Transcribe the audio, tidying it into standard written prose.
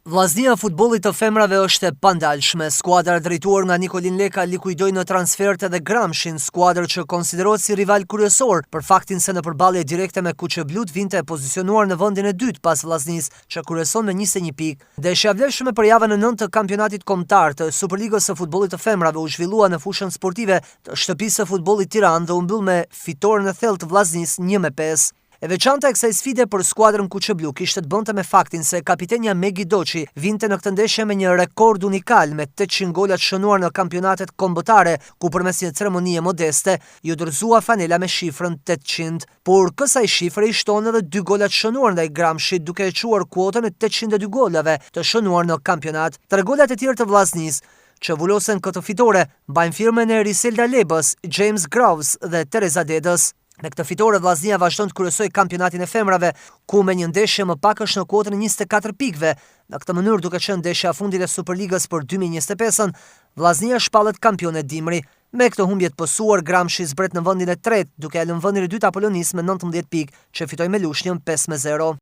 Vllaznia e futbollit të femrave është e pandalshme. Skuadra drejtuar nga Nikolin Leka likuidoi në transfert edhe Gramshin, skuadër që konsiderohet si rival kryesor për faktin se në përballje direkte me Kuqeblut vinte e pozicionuar në vendin e dytë pas Vllaznisë, që kryeson me 21 pikë. Ndeshja e vlefshme për javën e 9 të kampionatit kombëtar të Superligës së futbollit të femrave u zhvillua në fushën sportive të Shtëpisë së Futbollit Tiranë dhe u mbyll me fitoren e thellë të Vllaznisë 1-5. E veçanta e kësaj sfide për skuadrën Kuqeblu kishte të bënte me faktin se kapitenja Megi Doçi vinte në këtë ndeshje me një rekord unikal me 800 gola të shënuar në kampionatet kombëtare, ku përmes një ceremonie modeste ju dorëzua fanela me shifrën 800. Por kësaj shifre i shton edhe 2 gola të shënuar ndaj Gramshit, duke e quar kuotën e 802 golave të shënuar në kampionat. 3 golat e tjerë të Vllaznisë që vulosen këtë fitore mbajnë firmën e Riselda Lebës, James Groves dhe Teresa Dedës. Me këtë fitore Vllaznia vazhdon të kryesojë kampionatin e femrave, ku me një ndeshje më pak është në kuotën e 24 pikëve. Në këtë mënyrë, duke qenë ndeshja e fundit e Superligës për 2025-ën, Vllaznia shpallet kampione dimri. Me këtë humbje të pësuar, Gramshi zbret në vendin e tretë, duke e lënë vendin e dytë Apolonisë me 19 pikë, që fitoi me Lushnjën 5-0.